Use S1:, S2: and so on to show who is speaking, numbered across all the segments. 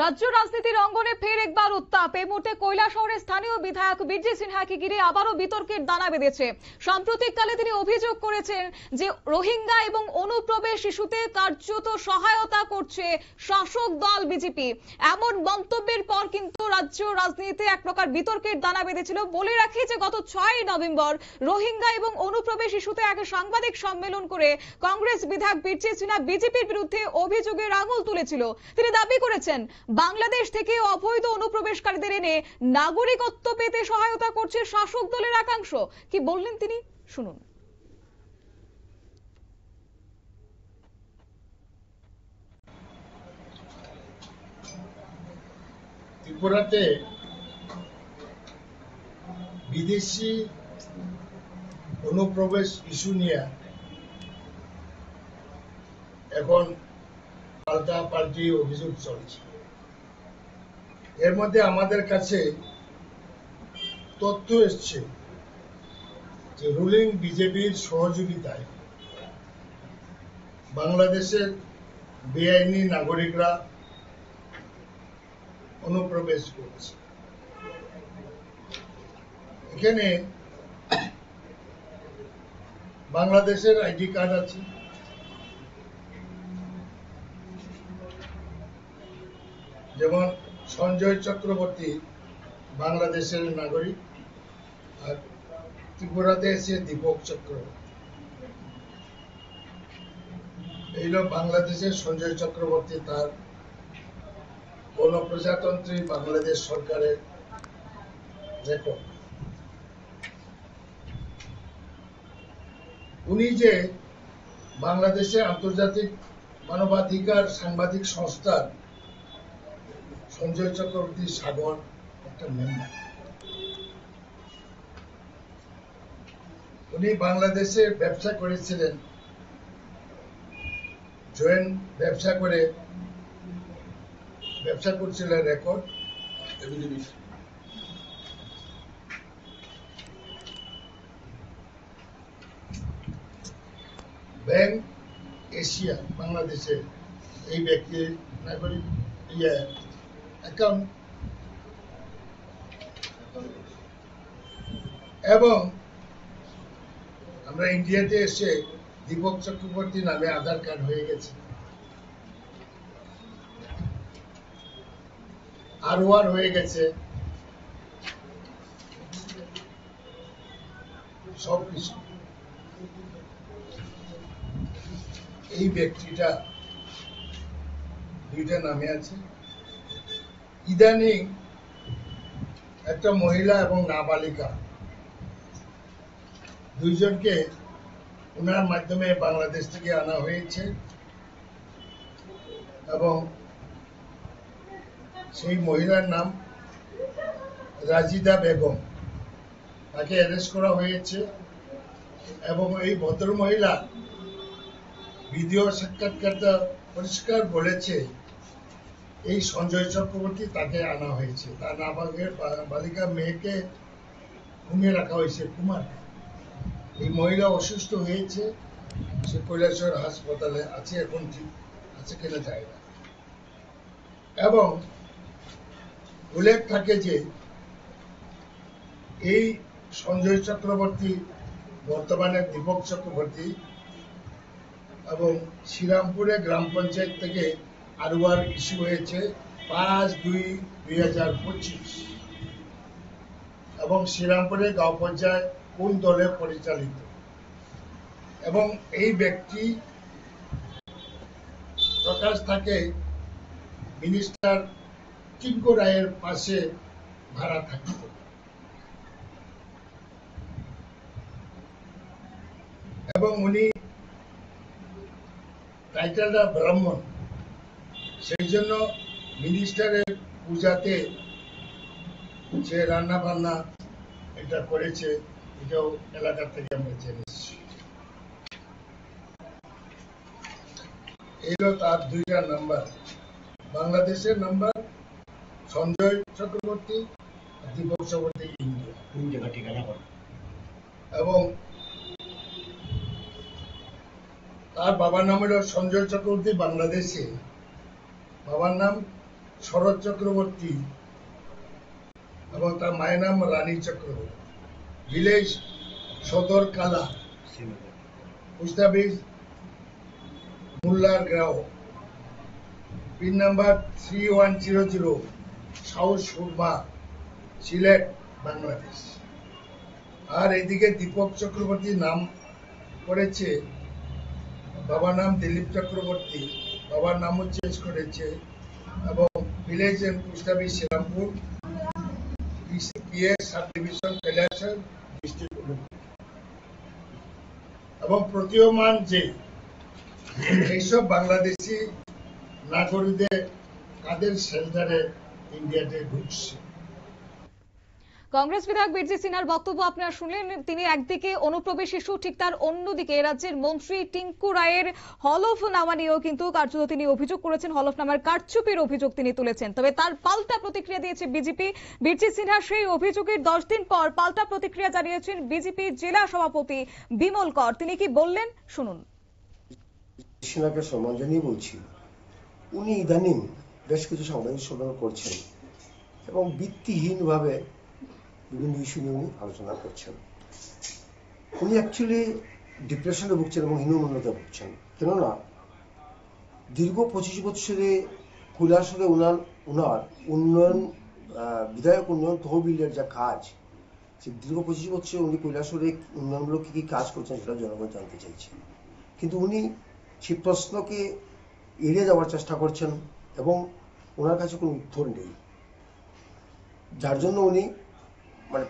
S1: রাজ্য রাজনীতির অঙ্গনে ফের একবার উত্তাপ। এই মুহূর্তে কৈলাসহরের স্থানীয় বিধায়ক বীরজি সিনহাকে ঘিরে আবারও বিতর্কের দানা বেঁধেছে। সাম্প্রতিককালে তিনি অভিযোগ করেছেন যে রোহিঙ্গা এবং অনুপ্রবেশ ইস্যুতে কার্যত সহায়তা করছে শাসক দল বিজেপি। এমন মন্তব্যের পর কিন্তু রাজ্য রাজনীতিতে এক প্রকার বিতর্কের দানা বেঁধেছিল। বলে রাখি যে গত 6 নভেম্বর রোহিঙ্গা এবং অনুপ্রবেশ ইস্যুতে এক সাংবাদিক সম্মেলন করে কংগ্রেস বিধায়ক বীরজি সিনহা বিজেপির বিরুদ্ধে অভিযোগের আঙুল তুলেছিল। তিনি দাবি করেছেন বাংলাদেশ থেকে অবৈধ অনুপ্রবেশকারীদের এনে নাগরিকত্ব পেতে সহায়তা করছে শাসক দলের একাংশ। কি বললেন তিনি, শুনুন।
S2: ত্রিপুরাতে বিদেশি অনুপ্রবেশ ইস্যু নিয়ে এখন পাল্টাপাল্টি অভিযোগ চলছে। এর মধ্যে আমাদের কাছে তথ্য এসছে যে রুলিং বিজেপির সহযোগিতায় বাংলাদেশের বেআইনি নাগরিকরা অনুপ্রবেশ করছে। এখানে বাংলাদেশের আইডি কার্ড আছে, যেমন সঞ্জয় চক্রবর্তী বাংলাদেশের নাগরিক, আর ত্রিপুরাতে এসে দীপক চক্রবর্তী। এইল বাংলাদেশের সঞ্জয় চক্রবর্তী, তার গণপ্রজাতন্ত্রী বাংলাদেশ সরকারের রেকর্ড। উনি যে বাংলাদেশে আন্তর্জাতিক মানবাধিকার সাংবাদিক সংস্থার সঞ্জয় চক্রবর্তী সাগর একটা মেম্বার। উনি বাংলাদেশে ব্যবসা করেছিলেন, জয়েন্ট ব্যবসা করে ব্যবসা করছিলেন রেকর্ড। ব্যাংক এশিয়া বাংলাদেশে এই ব্যক্তির নাগরিক অ্যাকাউন্ট, এবং আমরা ইন্ডিয়াতে এসে দীপক চক্রবর্তী নামে আধার কার্ড হয়ে গেছে, আরওয়ার হয়ে গেছে, সবকিছু। এই ব্যক্তিটা দুইটা নামে আছে। ইদানিং একটা মহিলা এবং নাবালিকা দুইজনকে ওনার মাধ্যমে বাংলাদেশ থেকে আনা হয়েছে, এবং সেই মহিলার নাম রাজিদা বেগম। তাকে অ্যারেস্ট করা হয়েছে, এবং এই ভদ্র মহিলা ভিডিও সাক্ষাৎকারটা পরিষ্কার বলেছে এই সঞ্জয় চক্রবর্তী তাকে আনা হয়েছে, তার বালিকা মেয়েকে ঘুমিয়ে রাখা হয়েছে কুমার। এই মহিলা অসুস্থ হয়েছে, সে কৈলাসহর হাসপাতালে আছে, এখন ঠিক আছে কিনা যায় না। এবং উল্লেখ থাকে যে এই সঞ্জয় চক্রবর্তী বর্তমানে দীপক চক্রবর্তী, এবং শ্রীরামপুরে গ্রাম পঞ্চায়েত থেকে আরওয়ার ইস্যু হয়েছে 5/2/2025, এবং শ্রীরামপুরে গাঁও পঞ্চায়েত কোন দলে পরিচালিত। এবং এই ব্যক্তি প্রকাশ থাকে মিনিস্টার টিঙ্কু রায়ের পাশে ভাড়া থাকত, এবং উনি টাইটেলটা ব্রাহ্মণ, সেই জন্য মিনিস্টারের পূজাতে যে রান্না বান্না এটা করেছে, এটাও এলাকা থেকে আমরা জেনেছি। এইগুলো তার দুইটা নাম্বার, বাংলাদেশের নাম্বার সঞ্জয় চক্রবর্তী, দীপক চক্রবর্তী ইন্ডিয়া। এবং তার বাবার নাম হল সঞ্জয় চক্রবর্তী বাংলাদেশে, বাবার নাম শরৎ চক্রবর্তী এবং তার মায়ের নাম রানী Chakraborty, village Sadar Kala, post office Mullar Grao, pin number 3100, south Surma, Sylhet, Bangladesh. আর এদিকে দীপক চক্রবর্তীর নাম করেছে, বাবার নাম দিলীপ চক্রবর্তী, বাবার নামও চেঞ্জ করেছে, এবং village and post office Srirampur, PS subdivision Kailashahar, district Uluberia. এবং প্রতীয়মান যে এইসব বাংলাদেশি নাগরিকদের কাদের শেল্টারে ইন্ডিয়াতে ঢুকছে।
S1: কংগ্রেস বিধায়ক বীরজি সিনহার বক্তব্য আপনারা শুনলেন। তিনি একদিকে অনুপ্রবেশ ইস্যু, ঠিক তার অন্যদিকে রাজ্যের মন্ত্রী টিঙ্কু রায়ের হলফনামা নিয়েও কিন্তু কার্যত তিনি অভিযোগ করেছেন, হলফনামার কারচুপির অভিযোগ তিনি তুলেছেন। তবে তার পাল্টা প্রতিক্রিয়া দিয়েছে বিজেপি। বীরজি সিনহা সেই অভিযোগের 10 দিন পর পাল্টা প্রতিক্রিয়া জানিয়েছেন বিজেপি জেলা সভাপতি বিমল কর। তিনি কি বললেন শুনুন।
S3: সিনহাকে সম্মান জানিয়ে বলছি, উনি ইদানিং বেশ কিছু সাংবাদিক সম্মেলন করছেন এবং ভিত্তিহীনভাবে বিভিন্ন ইস্যু নিয়ে উনি আলোচনা করছেন। উনি অ্যাকচুয়ালি ডিপ্রেশনে ভুগছেন এবং হীনমন্যতা ভুগছেন। কেননা দীর্ঘ 25 বছরে কৈলাসহরে উনার উন্নয়ন, বিধায়ক উন্নয়ন তহবিলের যা কাজ, সে দীর্ঘ 25 বছরে উনি কৈলাসহরে উন্নয়নমূলক কি কাজ করছেন সেটা জনগণ জানতে চাইছেন। কিন্তু উনি সেই প্রশ্নকে এড়িয়ে যাওয়ার চেষ্টা করছেন এবং ওনার কাছে কোনো উত্তর নেই, যার জন্য উনি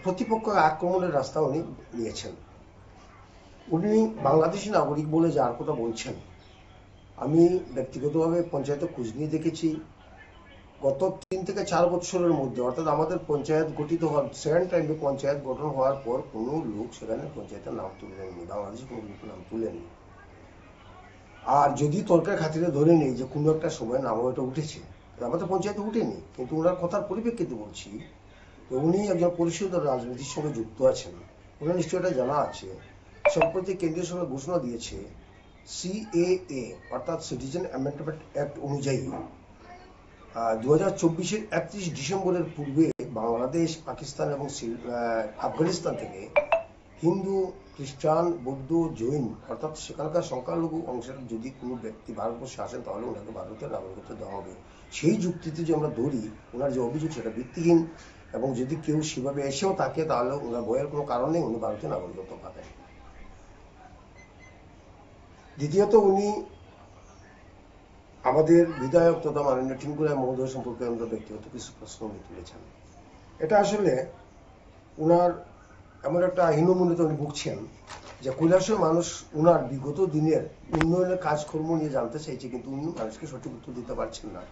S3: প্রতিপক্ষ আক্রমণের রাস্তা উনি নিয়েছেন। উনি বাংলাদেশি নাগরিক বলে যার কথা বলছেন, আমি ব্যক্তিগতভাবে পঞ্চায়েতে খোঁজ নিয়ে দেখেছি গত 3 থেকে 4 বছরের মধ্যে, অর্থাৎ আমাদের পঞ্চায়েত গঠিত হওয়ার সেকেন্ড টাইমে পঞ্চায়েত গঠন হওয়ার পর কোনো লোক সেখানে পঞ্চায়েতের নাম তুলেননি, বাংলাদেশি কোনো লোকের নাম তুলেননি। আর যদি তর্কের খাতিরে ধরে নেই যে কোনো একটা সময় নামও এটা উঠেছে, আমাদের পঞ্চায়েতে উঠেনি, কিন্তু ওনার কথার পরিপ্রেক্ষিতে বলছি, উনি একজন পরিষদ রাজনীতির সঙ্গে যুক্ত আছেন। ওনার নিশ্চয়ই এটা জানা আছে, সম্প্রতি কেন্দ্রীয় সরকার ঘোষণা দিয়েছে CAA অর্থাৎ সিটিজেন অ্যামেন্ডমেন্ট অ্যাক্ট অনুযায়ী 2024-এর 31 ডিসেম্বরের পূর্বে বাংলাদেশ, পাকিস্তান এবং আফগানিস্তান থেকে হিন্দু, খ্রিস্টান, বৌদ্ধ, জৈন অর্থাৎ সেখানকার সংখ্যালঘু অংশের যদি কোনো ব্যক্তি ভারতবর্ষে আসেন তাহলে ওনাকে ভারতের নাগরিকত্ব দেওয়া হবে। সেই যুক্তিতে যে আমরা ধরি, ওনার যে অভিযোগ সেটা ভিত্তিহীন, এবং যদি কেউ সেভাবে এসেও থাকে তাহলে ওনার বইয়ের কোনো কারণ নেই, উনি ভারতীয় নাগরিকত্ব পাবেন। দ্বিতীয়ত, উনি আমাদের বিধায়ক তথা মাননীয় টিঙ্কু রায় মহোদয় সম্পর্কে আমরা ব্যক্তিগত কিছু প্রশ্ন উনি তুলেছেন। এটা আসলে উনার এমন একটা হীনমন্যতা উনি ভুগছেন যে কৈলাসের মানুষ উনার বিগত দিনের উন্নয়নের কাজকর্ম নিয়ে জানতে চাইছে, কিন্তু উনি মানুষকে সঠিক উত্তর দিতে পারছেন না।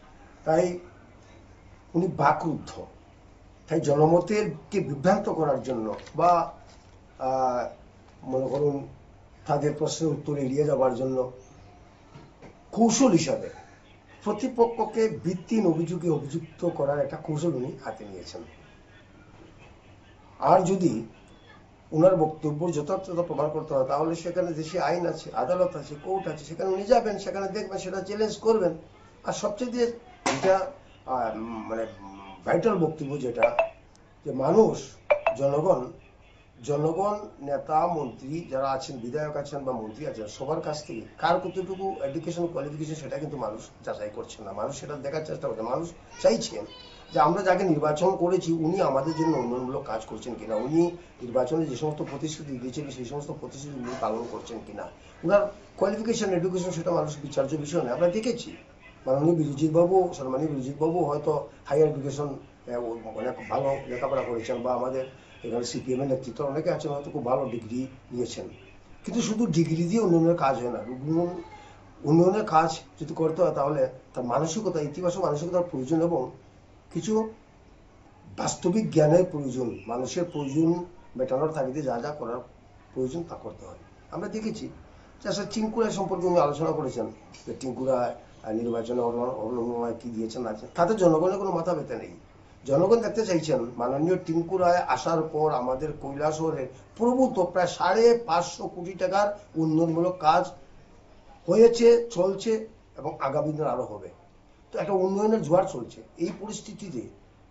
S3: তাই উনি বাকরুদ্ধ। তাই জনমতেরকে বিভ্রান্ত করার জন্য বা মনে করুন তাদের প্রশ্নের উত্তর এড়িয়ে যাওয়ার জন্য কৌশল হিসাবে প্রতিপক্ষকে ভিত্তিহীন অভিযোগে অভিযুক্ত করার একটা কৌশল উনি হাতে নিয়েছেন। আর যদি ওনার বক্তব্য যথার্থতা প্রমাণ করতে হয় তাহলে সেখানে দেশে আইন আছে, আদালত আছে, কোর্ট আছে, সেখানে উনি যাবেন, সেখানে দেখবেন, সেটা চ্যালেঞ্জ করবেন। আর সবচেয়ে যেটা ভাইটাল বক্তব্য যেটা, যে মানুষ, জনগণ, নেতা, মন্ত্রী যারা আছেন, বিধায়ক আছেন বা মন্ত্রী আছেন, সবার কাছ থেকে কার কতটুকু এডুকেশন কোয়ালিফিকেশন সেটা কিন্তু মানুষ যাচাই করছে না। মানুষ সেটা দেখার চেষ্টা করছে। মানুষ চাইছেন যে আমরা যাকে নির্বাচন করেছি উনি আমাদের জন্য উন্নয়নমূলক কাজ করছেন কিনা, উনি নির্বাচনে যে সমস্ত প্রতিশ্রুতি দিয়েছিলেন সেই সমস্ত প্রতিশ্রুতি উনি পালন করছেন কিনা, ওনার কোয়ালিফিকেশন, এডুকেশন সেটা মানুষ বিচার্য বিষয় নয়। আমরা দেখেছি মাননীয় সম্মানীয় বিরজিৎ বাবু হয়তো হায়ার এডুকেশন অনেক ভালো লেখাপড়া করেছেন, বা আমাদের এখানে CPM এর নেতৃত্ব অনেকে আছেন হয়তো খুব ভালো ডিগ্রি নিয়েছেন, কিন্তু শুধু ডিগ্রি দিয়ে উন্নয়নের কাজ হয় না। উন্নয়নের কাজ যদি করতে হয় তাহলে তার মানসিকতা, ইতিবাচক মানসিকতার প্রয়োজন এবং কিছু বাস্তবিক জ্ঞানের প্রয়োজন, মানুষের প্রয়োজন মেটানোর তাগিদে যা যা করার প্রয়োজন তা করতে হয়। আমরা দেখেছি যে টিঙ্কু রায় সম্পর্কে উনি আলোচনা করেছেন যে টিঙ্কু রায় নির্বাচনে অবলম্বন কি দিয়েছেন আছে, তাতে জনগণের কোনো মাথা ব্যথা নেই। জনগণ দেখতে চাইছেন মাননীয় টিঙ্কু রায় আসার পর আমাদের কৈলাসহরের প্রভূত প্রায় 550 কোটি টাকার উন্নয়নমূলক কাজ হয়েছে, চলছে এবং আগামী দিন আরো হবে। তো একটা উন্নয়নের জোয়ার চলছে, এই পরিস্থিতিতে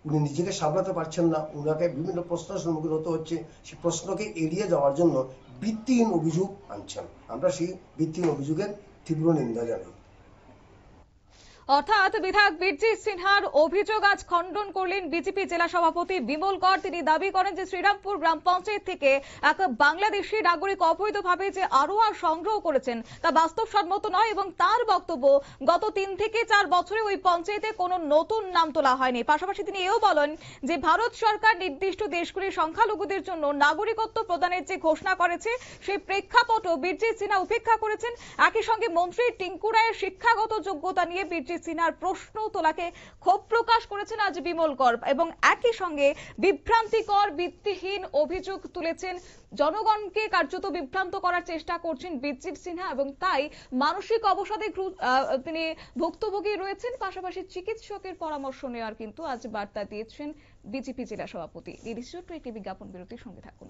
S3: উনি নিজেকে সামলাতে পারছেন না, উনাকে বিভিন্ন প্রশ্নের সম্মুখীন হতে হচ্ছে। সেই প্রশ্নকে এড়িয়ে যাওয়ার জন্য ভিত্তিহীন অভিযোগ আনছেন। আমরা সেই ভিত্তিহীন অভিযোগের তীব্র নিন্দা জানাই।
S1: অর্থাৎ বিধায়ক বীরজিৎ সিনহার অভিযোগ আজ খণ্ডন করলেন বিজেপি জেলা সভাপতি বিমল কর। তিনি দাবি করেন যে শ্রীরামপুর গ্রাম পঞ্চায়েত থেকে এক বাংলাদেশি নাগরিক অবৈধভাবে যে আরোয়া সংগ্রহ করেছেন তা বাস্তবসম্মত নয় এবং তার বক্তব্য গত 3 থেকে 4 বছরে ওই পঞ্চায়েতে কোনো নতুন নাম তোলা হয়নি। পাশাপাশি তিনি এও বলেন যে ভারত সরকার নির্দিষ্ট দেশগুলির সংখ্যালঘুদের জন্য নাগরিকত্ব প্রদানের যে ঘোষণা করেছে সেই প্রেক্ষাপটও বীরজিৎ সিনহা উপেক্ষা করেছেন। একই সঙ্গে মন্ত্রী টিঙ্কু রায়ের শিক্ষাগত যোগ্যতা নিয়ে বীরজিৎ সিনহার প্রশ্ন তোলাকে ক্ষোভ প্রকাশ করেছেন আজ বিমল কর এবং একই সঙ্গে বিভ্রান্তিকর ভিত্তিহীন অভিযোগ তুলেছেন। জনগণকে কার্যত বিভ্রান্ত করার চেষ্টা করছেন বীরজিৎ সিনহা এবং তাই মানসিক অবসাদে তিনি ভুক্তভোগী রয়েছেন। পাশাপাশি চিকিৎসকের পরামর্শ নেওয়ার কিন্তু আজ বার্তা দিয়েছেন বিজেপি জেলা সভাপতি। ছোট্ট একটি বিজ্ঞাপন বিরতির সঙ্গে থাকুন।